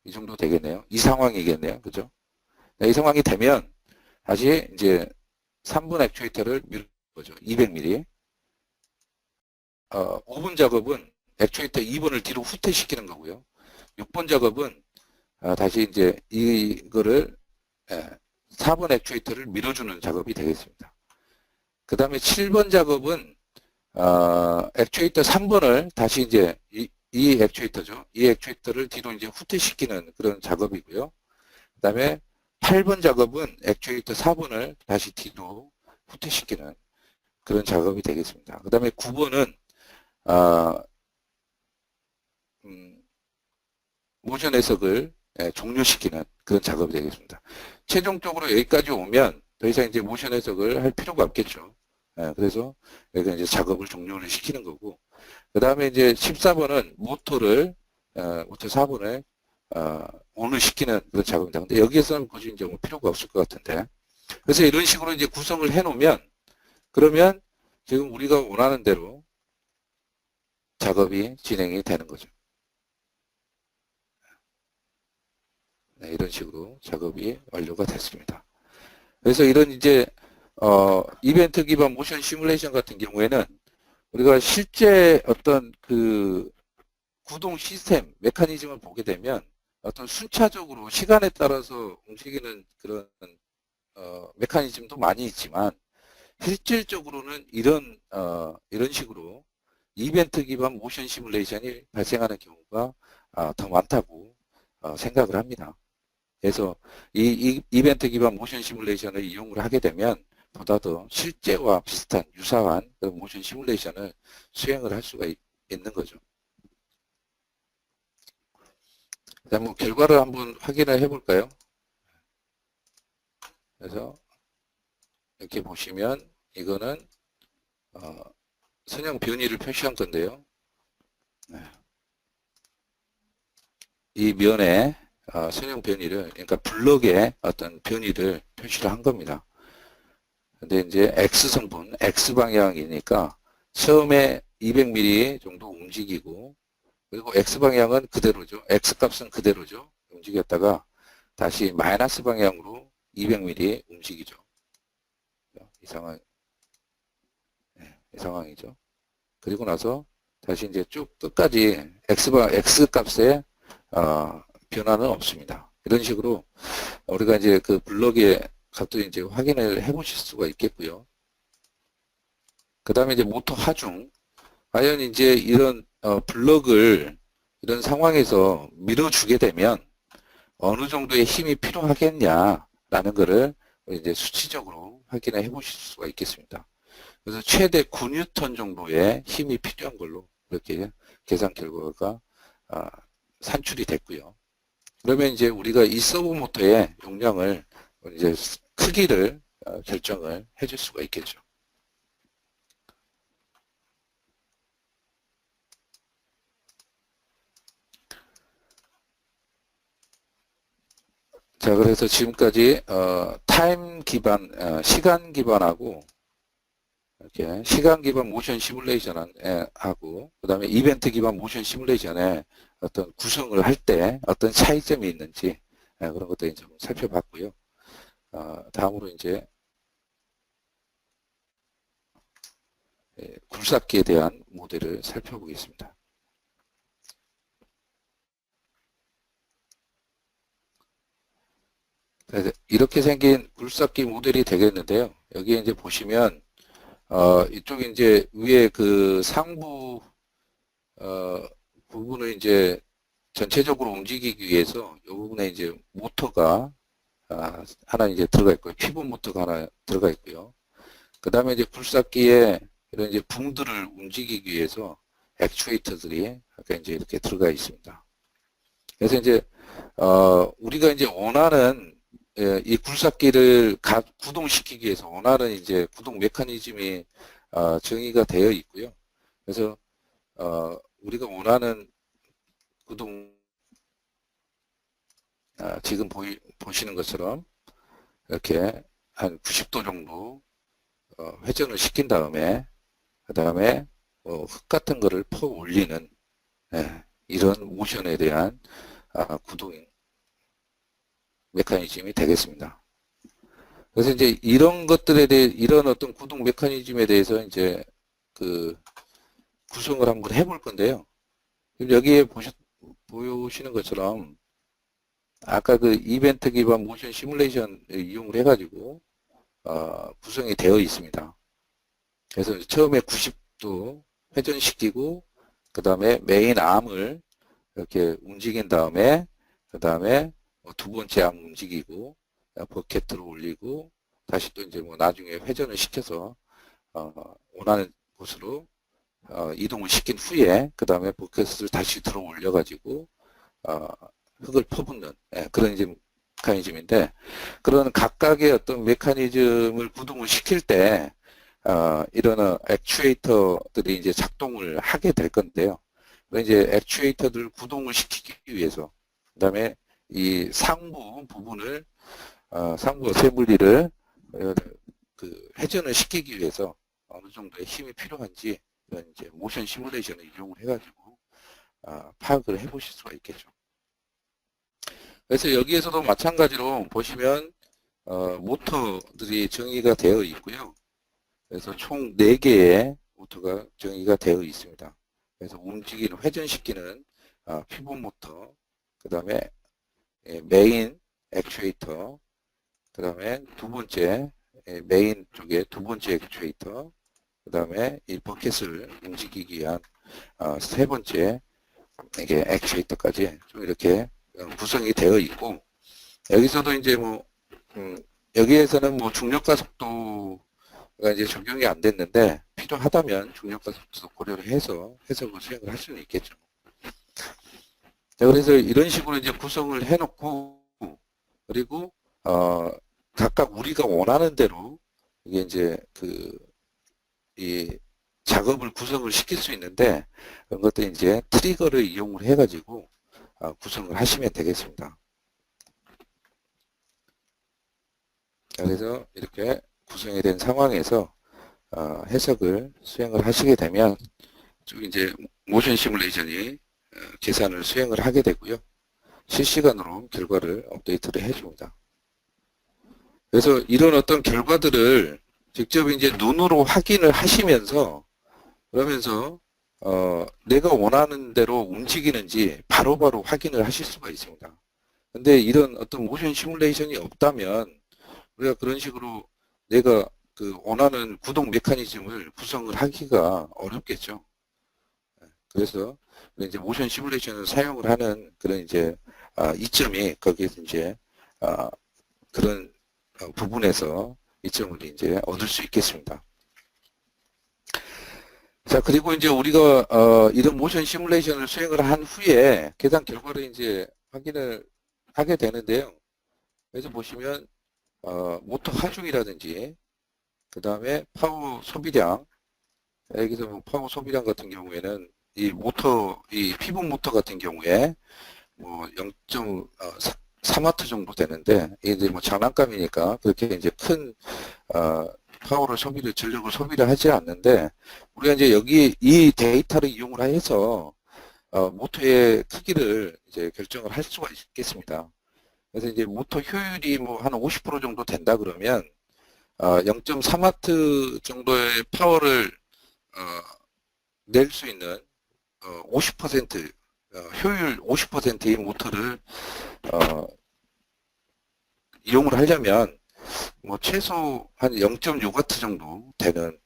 이 정도 되겠네요. 이 상황이겠네요. 그죠? 자, 이 상황이 되면 다시 이제 3번 액추에이터를 밀는 거죠. 200mm. 5번 작업은 액추에이터 2번을 뒤로 후퇴시키는 거고요. 6번 작업은 다시 이제 이거를 4번 액추에이터를 밀어주는 작업이 되겠습니다. 그 다음에 7번 작업은 액추에이터 3번을 다시 이제 이 액추에이터죠. 이 액추에이터를 뒤로 이제 후퇴시키는 그런 작업이고요. 그 다음에 8번 작업은 액추에이터 4번을 다시 뒤로 후퇴시키는 그런 작업이 되겠습니다. 그 다음에 9번은 모션 해석을 종료시키는 그런 작업이 되겠습니다. 최종적으로 여기까지 오면 더 이상 이제 모션 해석을 할 필요가 없겠죠. 그래서 여기가 이제 작업을 종료를 시키는 거고, 그 다음에 이제 14번은 모터 4번을 온을 시키는 그런 작업입니다. 근데 여기에서는 굳이 이제 뭐 필요가 없을 것 같은데, 그래서 이런 식으로 이제 구성을 해놓으면, 그러면 지금 우리가 원하는 대로 작업이 진행이 되는 거죠. 이런 식으로 작업이 완료가 됐습니다. 그래서 이런 이제 이벤트 기반 모션 시뮬레이션 같은 경우에는 우리가 실제 어떤 그 구동 시스템 메커니즘을 보게 되면 어떤 순차적으로 시간에 따라서 움직이는 그런 메커니즘도 많이 있지만 실질적으로는 이런 식으로 이벤트 기반 모션 시뮬레이션이 발생하는 경우가 더 많다고 생각을 합니다. 그래서 이 이벤트 기반 모션 시뮬레이션을 이용을 하게 되면 보다 더 실제와 비슷한 유사한 그런 모션 시뮬레이션을 수행을 할 수가 있는 거죠. 자, 뭐 결과를 한번 확인을 해볼까요? 그래서 이렇게 보시면 이거는 선형 변이를 표시한 건데요. 이 면에 선형 변이를, 그러니까 블럭의 어떤 변이를 표시를 한 겁니다. 근데 이제 X 성분, X 방향이니까 처음에 200mm 정도 움직이고, 그리고 X 방향은 그대로죠. X 값은 그대로죠. 움직였다가 다시 마이너스 방향으로 200mm 움직이죠. 이 상황, 이 상황이죠. 그리고 나서 다시 이제 쭉 끝까지 X 값에 변화는 없습니다. 이런 식으로 우리가 이제 그 블럭의 값도 이제 확인을 해 보실 수가 있겠고요. 그 다음에 이제 모터 하중. 과연 이제 이런 블럭을 이런 상황에서 밀어주게 되면 어느 정도의 힘이 필요하겠냐라는 것을 이제 수치적으로 확인해 보실 수가 있겠습니다. 그래서 최대 9N 정도의 힘이 필요한 걸로 이렇게 계산 결과가 산출이 됐고요. 그러면 이제 우리가 이 서브 모터의 용량을 이제 크기를 결정을 해줄 수가 있겠죠. 자, 그래서 지금까지 타임 기반, 시간 기반하고 이렇게 시간 기반 모션 시뮬레이션 하고 그다음에 이벤트 기반 모션 시뮬레이션에 어떤 구성을 할 때 어떤 차이점이 있는지 그런 것도 이제 좀 살펴봤고요. 다음으로 이제 굴삭기에 대한 모델을 살펴보겠습니다. 이렇게 생긴 굴삭기 모델이 되겠는데요. 여기에 이제 보시면 이쪽에 이제 위에 그 상부 부분을 이제 전체적으로 움직이기 위해서 이 부분에 이제 모터가 하나 이제 들어가 있고요. 피봇 모터가 하나 들어가 있고요. 그 다음에 이제 굴삭기에 이런 이제 붕들을 움직이기 위해서 액추에이터들이 아까 이제 이렇게 들어가 있습니다. 그래서 이제 우리가 이제 원하는 이 굴삭기를 구동시키기 위해서 원하는 이제 구동 메커니즘이 정의가 되어 있고요. 그래서 우리가 원하는 구동 지금 보시는 것처럼 이렇게 한 90도 정도 회전을 시킨 다음에 그 다음에 흙 같은 거를 퍼 올리는 이런 모션에 대한 구동 메커니즘이 되겠습니다. 그래서 이제 이런 것들에 대해 이런 어떤 구동 메커니즘에 대해서 이제 그 구성을 한번 해볼 건데요. 여기에 보시는 것처럼 아까 그 이벤트 기반 모션 시뮬레이션 이용을 해가지고 구성이 되어 있습니다. 그래서 처음에 90도 회전시키고 그 다음에 메인 암을 이렇게 움직인 다음에 그 다음에 두 번째 암 움직이고 버켓을 올리고 다시 또 이제 뭐 나중에 회전을 시켜서 원하는 곳으로 이동을 시킨 후에 그 다음에 버켓을 다시 들어 올려 가지고 흙을 퍼붓는 그런 이제 메커니즘인데 그런 각각의 어떤 메커니즘을 구동을 시킬 때 이런 액추에이터들이 이제 작동을 하게 될 건데요. 이제 액추에이터들을 구동을 시키기 위해서 그다음에 이 상부 부분을 상부 어셈블리를 그 회전을 시키기 위해서 어느 정도의 힘이 필요한지 이런 이제 모션 시뮬레이션을 이용을 해가지고 파악을 해보실 수가 있겠죠. 그래서 여기에서도 마찬가지로 보시면 모터들이 정의가 되어 있고요. 그래서 총 4개의 모터가 정의가 되어 있습니다. 그래서 움직이는 회전시키는 피봇 모터, 그 다음에 메인 액추에이터, 그 다음에 두 번째 메인 쪽에 두 번째 액추에이터, 그 다음에 이 버켓을 움직이기 위한 세 번째 이게 액추에이터까지 좀 이렇게 구성이 되어 있고 여기서도 이제 뭐 여기에서는 뭐 중력과 속도가 이제 적용이 안 됐는데 필요하다면 중력과 속도도 고려를 해서 해석을 수행을 할 수는 있겠죠. 자, 그래서 이런 식으로 이제 구성을 해놓고 그리고 각각 우리가 원하는 대로 이게 이제 이 작업을 구성을 시킬 수 있는데 그런 것도 이제 트리거를 이용을 해가지고 구성을 하시면 되겠습니다. 그래서 이렇게 구성이 된 상황에서 해석을 수행을 하시게 되면 쭉 이제 모션 시뮬레이션이 계산을 수행을 하게 되고요. 실시간으로 결과를 업데이트를 해줍니다. 그래서 이런 어떤 결과들을 직접 이제 눈으로 확인을 하시면서 그러면서 내가 원하는 대로 움직이는지 바로바로 확인을 하실 수가 있습니다. 근데 이런 어떤 모션 시뮬레이션이 없다면 우리가 그런 식으로 내가 그 원하는 구동 메커니즘을 구성을 하기가 어렵겠죠. 그래서 이제 모션 시뮬레이션을 사용을 하는 그런 이제 이점이 거기에서 이제 그런 부분에서 이점을 이제 얻을 수 있겠습니다. 자, 그리고 이제 우리가 이런 모션 시뮬레이션을 수행을 한 후에 계산 결과를 이제 확인을 하게 되는데요. 그래서 보시면 모터 하중이라든지 그 다음에 파워 소비량, 여기서 뭐 파워 소비량 같은 경우에는 이 피복 모터 같은 경우에 뭐 0.3W 정도 되는데 이게 뭐 장난감이니까 그렇게 이제 큰 파워를 전력을 소비를 하지 않는데 우리가 이제 여기 이 데이터를 이용을 해서 모터의 크기를 이제 결정을 할 수가 있겠습니다. 그래서 이제 모터 효율이 뭐 한 50% 정도 된다 그러면 0.3W 정도의 파워를 낼 수 있는 50% 효율 50%의 모터를 이용을 하려면 뭐 최소 한 0.6W 정도 되는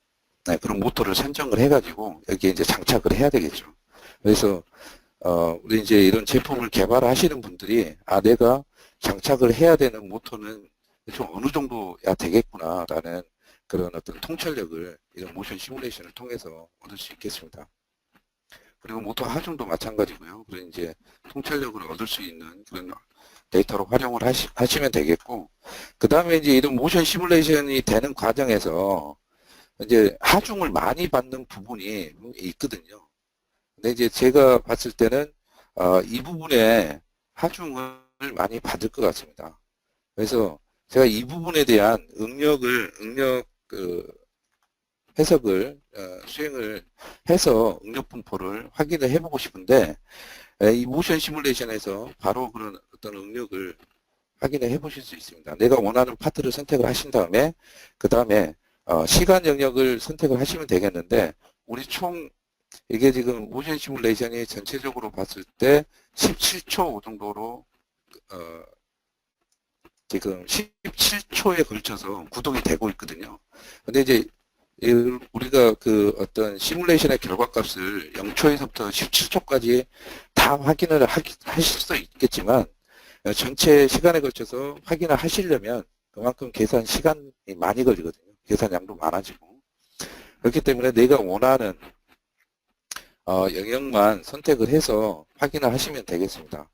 그런 모터를 선정을 해가지고 여기에 이제 장착을 해야 되겠죠. 그래서 우리 이제 이런 제품을 개발하시는 분들이 내가 장착을 해야 되는 모터는 좀 어느 정도야 되겠구나라는 그런 어떤 통찰력을 이런 모션 시뮬레이션을 통해서 얻을 수 있겠습니다. 그리고 모터 하중도 마찬가지고요. 그런 이제 통찰력을 얻을 수 있는 그런 데이터로 활용을 하시면 되겠고, 그 다음에 이제 이런 모션 시뮬레이션이 되는 과정에서 이제 하중을 많이 받는 부분이 있거든요. 근데 이제 제가 봤을 때는 이 부분에 하중을 많이 받을 것 같습니다. 그래서 제가 이 부분에 대한 응력 해석을 수행을 해서 응력 분포를 확인을 해보고 싶은데 이 모션 시뮬레이션에서 바로 그런 어떤 응력을 확인을 해보실 수 있습니다. 내가 원하는 파트를 선택을 하신 다음에 그 다음에 시간 영역을 선택을 하시면 되겠는데 우리 총 이게 지금 모션 시뮬레이션이 전체적으로 봤을 때 17초 정도로 지금 17초에 걸쳐서 구동이 되고 있거든요. 근데 이제 우리가 그 어떤 시뮬레이션의 결과값을 0초에서부터 17초까지 다 확인을 하실 수 있겠지만 전체 시간에 걸쳐서 확인을 하시려면 그만큼 계산 시간이 많이 걸리거든요. 계산량도 많아지고 그렇기 때문에 내가 원하는 영역만 선택을 해서 확인을 하시면 되겠습니다.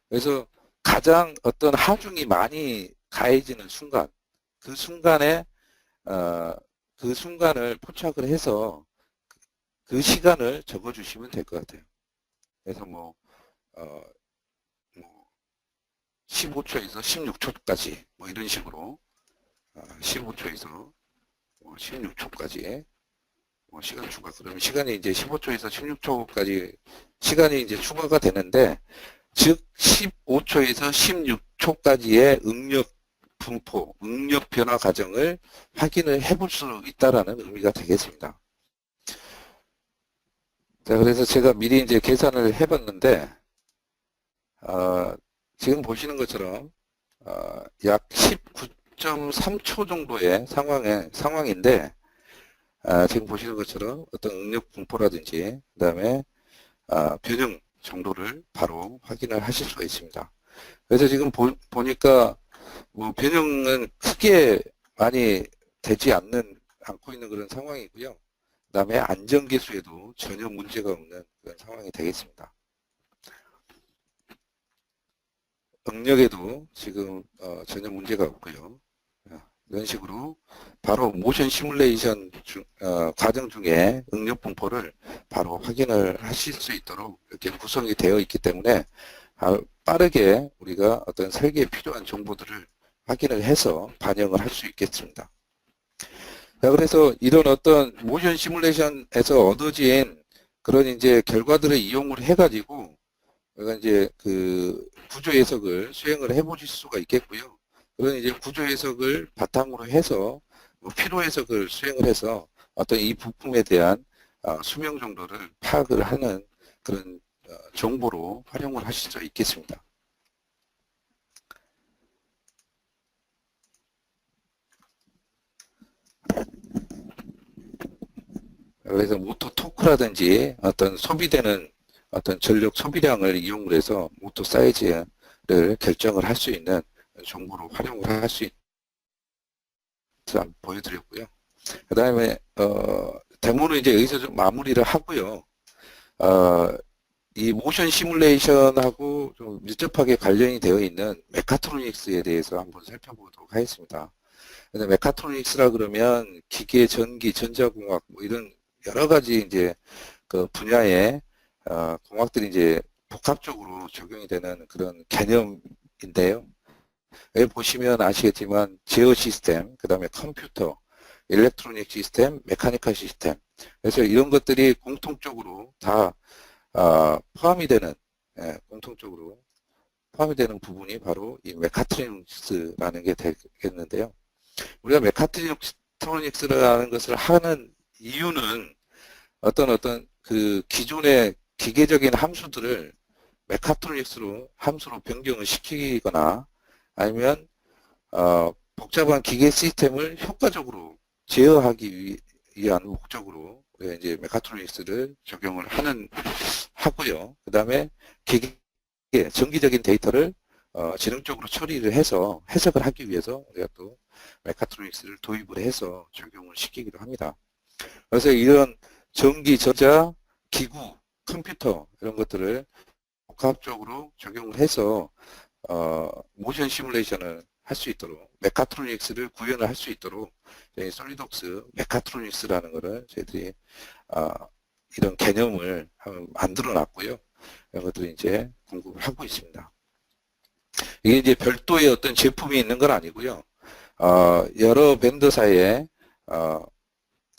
그래서 가장 어떤 하중이 많이 가해지는 순간 그 순간에 그 순간을 포착을 해서 그 시간을 적어주시면 될 것 같아요. 그래서 뭐 15초에서 16초까지 뭐 이런 식으로 15초에서 16초까지 시간 추가. 그러면 시간이 이제 15초에서 16초까지 시간이 이제 추가가 되는데 즉 15초에서 16초까지의 응력 분포, 응력 변화 과정을 확인을 해볼 수 있다라는 의미가 되겠습니다. 자, 그래서 제가 미리 이제 계산을 해봤는데 지금 보시는 것처럼 약 19.3초 정도의 상황인데 지금 보시는 것처럼 어떤 응력 분포라든지 그 다음에 변형 정도를 바로 확인을 하실 수가 있습니다. 그래서 지금 보니까 뭐 변형은 크게 많이 되지 않고 있는 그런 상황이고요. 그 다음에 안전계수에도 전혀 문제가 없는 그런 상황이 되겠습니다. 응력에도 지금 전혀 문제가 없고요. 이런 식으로 바로 모션 시뮬레이션 과정 중에 응력 분포를 바로 확인을 하실 수 있도록 이렇게 구성이 되어 있기 때문에 빠르게 우리가 어떤 설계에 필요한 정보들을 확인을 해서 반영을 할 수 있겠습니다. 자, 그래서 이런 어떤 모션 시뮬레이션에서 얻어진 그런 이제 결과들을 이용을 해가지고 그러니까 이제 그 구조 해석을 수행을 해 보실 수가 있겠고요. 그런 이제 구조 해석을 바탕으로 해서 뭐 필요 해석을 수행을 해서 어떤 이 부품에 대한 수명 정도를 파악을 하는 그런 정보로 활용을 하실 수 있겠습니다. 그래서 모터 토크라든지 어떤 소비되는 어떤 전력 소비량을 이용을 해서 모터 사이즈를 결정을 할 수 있는 정보로 활용을 할 수 있는 보여드렸고요. 그 다음에 데모는 이제 여기서 좀 마무리를 하고요. 이 모션 시뮬레이션하고 좀 밀접하게 관련이 되어 있는 메카트로닉스에 대해서 한번 살펴보도록 하겠습니다. 근데 메카트로닉스라 그러면 기계, 전기, 전자공학 뭐 이런 여러 가지 이제 그 분야의 공학들이 이제 복합적으로 적용이 되는 그런 개념인데요. 여기 보시면 아시겠지만 제어 시스템, 그 다음에 컴퓨터, 일렉트로닉 시스템, 메카니컬 시스템. 그래서 이런 것들이 공통적으로 다 포함이 되는 공통적으로 포함이 되는 부분이 바로 이 메카트로닉스라는 게 되겠는데요. 우리가 메카트로닉스라는 것을 하는 이유는 어떤 그 기존의 기계적인 함수들을 메카트로닉스로 함수로 변경을 시키거나 아니면 복잡한 기계 시스템을 효과적으로 제어하기 위한 목적으로 우리가 이제 메카트로닉스를 적용을 하고요. 그 다음에 기계 정기적인 데이터를 지능적으로 처리를 해서 해석을 하기 위해서 우리가 또 메카트로닉스를 도입을 해서 적용을 시키기도 합니다. 그래서 이런 전기, 전자, 기구, 컴퓨터 이런 것들을 복합적으로 적용을 해서 모션 시뮬레이션을 할 수 있도록 메카트로닉스를 구현을 할 수 있도록 저희 솔리독스 메카트로닉스라는 것을 저희들이 이런 개념을 만들어 놨고요. 이런 것들을 이제 공급을 하고 있습니다. 이게 이제 별도의 어떤 제품이 있는 건 아니고요. 여러 벤더사이에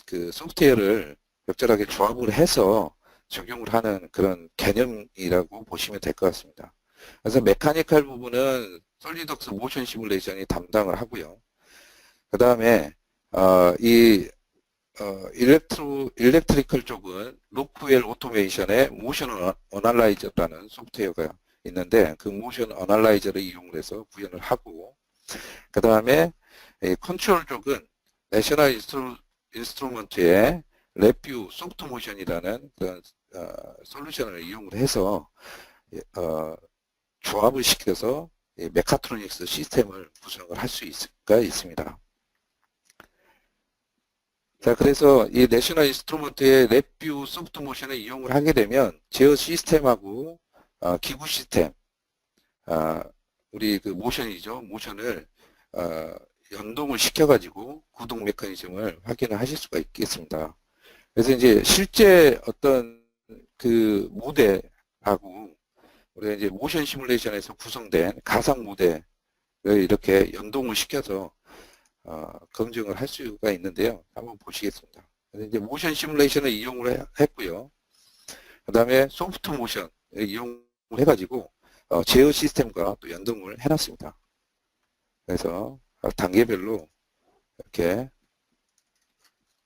그 소프트웨어를 적절하게 조합을 해서 적용을 하는 그런 개념이라고 보시면 될 것 같습니다. 그래서 메카니컬 부분은 솔리덕스 모션 시뮬레이션이 담당을 하고요. 그 다음에 이 일렉트리컬 쪽은 로크웰 오토메이션의 모션 어널라이저라는 소프트웨어가 있는데 그 모션 어널라이저를 이용해서 구현을 하고 그 다음에 컨트롤 쪽은 내셔널 인스트루먼트의 랩뷰 소프트모션이라는 그런 솔루션을 이용을 해서 조합을 시켜서 메카트로닉스 시스템을 구성을 할 수가 있습니다. 자, 그래서 이 내셔널 인스트루먼트의 랩뷰 소프트모션을 이용을 하게 되면 제어 시스템하고 기구 시스템, 우리 그 모션이죠. 모션을 연동을 시켜가지고 구동 메커니즘을 확인을 하실 수가 있겠습니다. 그래서 이제 실제 어떤 그 모델하고 우리가 이제 모션 시뮬레이션에서 구성된 가상 모델을 이렇게 연동을 시켜서 검증을 할 수가 있는데요. 한번 보시겠습니다. 그래서 이제 모션 시뮬레이션을 이용을 했고요. 그 다음에 소프트 모션을 이용을 해가지고 제어 시스템과 또 연동을 해놨습니다. 그래서 단계별로 이렇게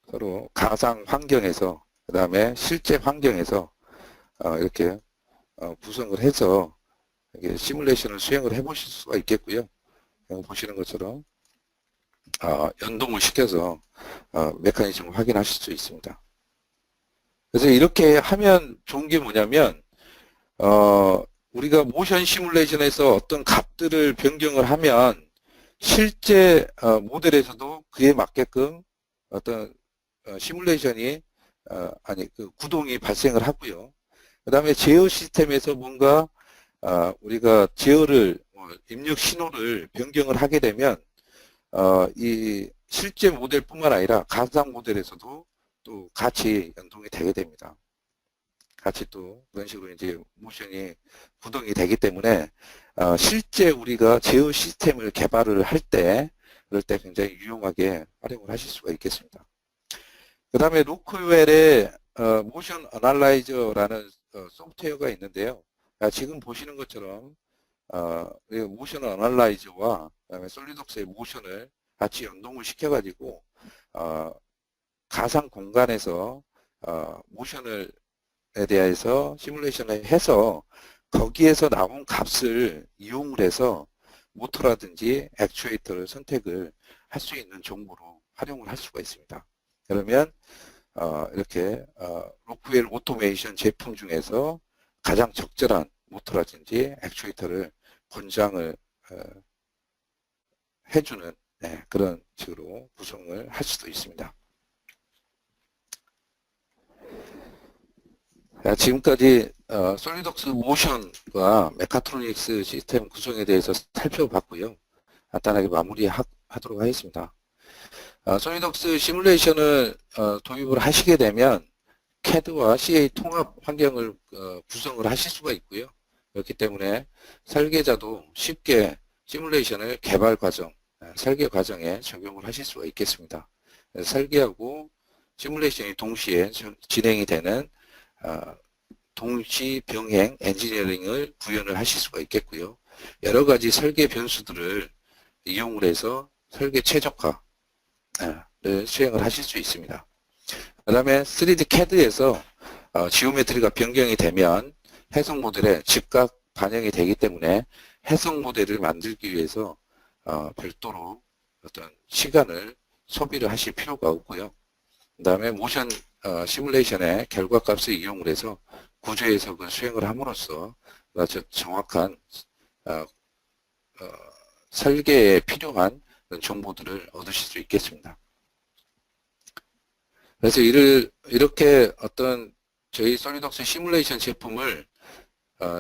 서로 가상 환경에서 그 다음에 실제 환경에서 이렇게 구성을 해서 시뮬레이션을 수행을 해 보실 수가 있겠고요. 보시는 것처럼 연동을 시켜서 메커니즘을 확인하실 수 있습니다. 그래서 이렇게 하면 좋은 게 뭐냐면 우리가 모션 시뮬레이션에서 어떤 값들을 변경을 하면 실제 모델에서도 그에 맞게끔 어떤 시뮬레이션이 그 구동이 발생을 하고요. 그 다음에 제어 시스템에서 뭔가 우리가 제어를 입력 신호를 변경을 하게 되면 이 실제 모델뿐만 아니라 가상 모델에서도 또 같이 연동이 되게 됩니다. 같이 또 그런 식으로 이제 모션이 구동이 되기 때문에 실제 우리가 제어 시스템을 개발을 할 때 그럴 때 굉장히 유용하게 활용을 하실 수가 있겠습니다. 그 다음에 로크웰의 모션 어널라이저라는 소프트웨어가 있는데요. 지금 보시는 것처럼 모션 어널라이저와 그다음에 솔리독스의 모션을 같이 연동을 시켜가지고 가상 공간에서 모션을 에 대해서 시뮬레이션을 해서 거기에서 나온 값을 이용을 해서 모터라든지 액추에이터를 선택을 할 수 있는 정보로 활용을 할 수가 있습니다. 그러면 이렇게 로크웰 오토메이션 제품 중에서 가장 적절한 모터라든지 액추에이터를 권장을 해주는 그런 식으로 구성을 할 수도 있습니다. 지금까지 솔리독스 모션과 메카트로닉스 시스템 구성에 대해서 살펴봤고요. 간단하게 마무리하도록 하겠습니다. 솔리독스 시뮬레이션을 도입을 하시게 되면 CAD와 CA 통합 환경을 구성을 하실 수가 있고요. 그렇기 때문에 설계자도 쉽게 시뮬레이션을 개발 과정, 설계 과정에 적용을 하실 수가 있겠습니다. 설계하고 시뮬레이션이 동시에 진행이 되는 동시 병행 엔지니어링을 구현을 하실 수가 있겠고요. 여러 가지 설계 변수들을 이용을 해서 설계 최적화를 수행을 하실 수 있습니다. 그 다음에 3D CAD에서 지오메트리가 변경이 되면 해석 모델에 즉각 반영이 되기 때문에 해석 모델을 만들기 위해서 별도로 어떤 시간을 소비를 하실 필요가 없고요. 그 다음에 모션 시뮬레이션의 결과값을 이용을 해서 구조 해석을 수행을 함으로써 정확한 설계에 필요한 정보들을 얻으실 수 있겠습니다. 그래서 이렇게 어떤 저희 솔리독스 시뮬레이션 제품을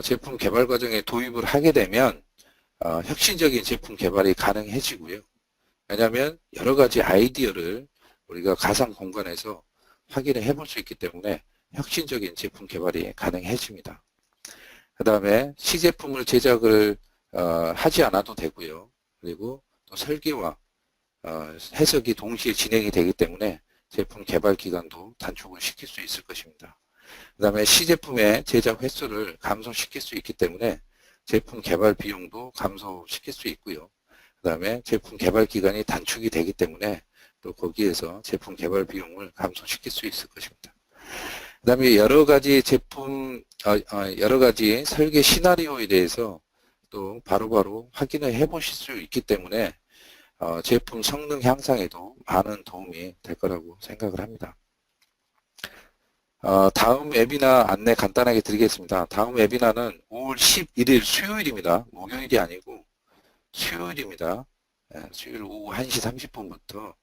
제품 개발 과정에 도입을 하게 되면 혁신적인 제품 개발이 가능해지고요. 왜냐하면 여러 가지 아이디어를 우리가 가상 공간에서 확인을 해볼 수 있기 때문에 혁신적인 제품 개발이 가능해집니다. 그 다음에 시제품을 제작을 하지 않아도 되고요. 그리고 또 설계와 해석이 동시에 진행이 되기 때문에 제품 개발 기간도 단축을 시킬 수 있을 것입니다. 그 다음에 시제품의 제작 횟수를 감소시킬 수 있기 때문에 제품 개발 비용도 감소시킬 수 있고요. 그 다음에 제품 개발 기간이 단축이 되기 때문에 또 거기에서 제품 개발 비용을 감소시킬 수 있을 것입니다. 그 다음에 여러 가지 여러 가지 설계 시나리오에 대해서 또 바로바로 확인을 해 보실 수 있기 때문에 제품 성능 향상에도 많은 도움이 될 거라고 생각을 합니다. 다음 웨비나 안내 간단하게 드리겠습니다. 다음 웨비나는 5월 11일 수요일입니다. 목요일이 아니고 수요일입니다. 수요일 오후 1시 30분부터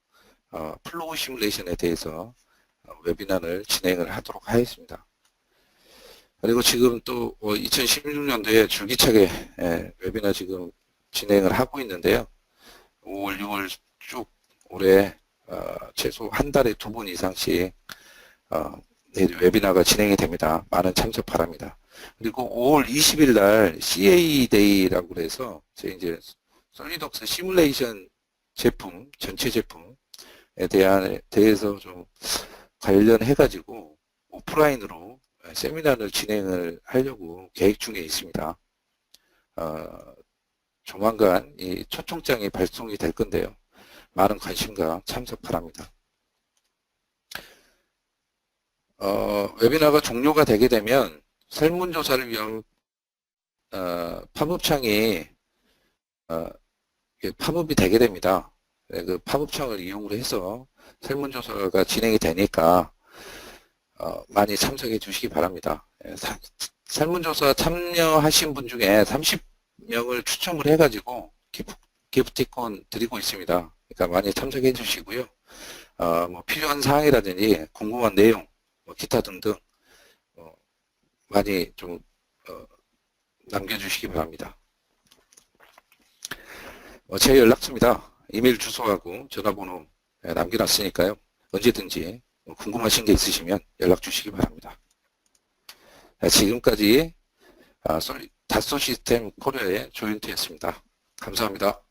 플로우 시뮬레이션에 대해서 웨비나를 진행을 하도록 하겠습니다. 그리고 지금 또 2016년도에 줄기차게 웨비나 지금 진행을 하고 있는데요. 5월, 6월 쭉 올해 최소 한 달에 2번 이상씩 웨비나가 진행이 됩니다. 많은 참석 바랍니다. 그리고 5월 20일 날 CA 데이라고 그래서 이제 솔리독스 시뮬레이션 제품, 전체 제품에 대해서 좀 관련해가지고 오프라인으로 세미나를 진행을 하려고 계획 중에 있습니다. 조만간 이 초청장이 발송이 될 건데요. 많은 관심과 참석 바랍니다. 웨비나가 종료가 되게 되면 설문조사를 위한 팝업창이 팝업이 되게 됩니다. 그 팝업창을 이용을 해서 설문조사가 진행이 되니까 많이 참석해 주시기 바랍니다. 설문조사 참여하신 분 중에 30명을 추첨을 해가지고 기프티콘 드리고 있습니다. 그러니까 많이 참석해 주시고요. 뭐 필요한 사항이라든지 궁금한 내용, 기타 등등 많이 좀 남겨주시기 바랍니다. 제 연락처입니다. 이메일 주소하고 전화번호 남겨놨으니까요. 언제든지 궁금하신 게 있으시면 연락 주시기 바랍니다. 지금까지 다소 시스템 코리아의 조윤태였습니다. 감사합니다.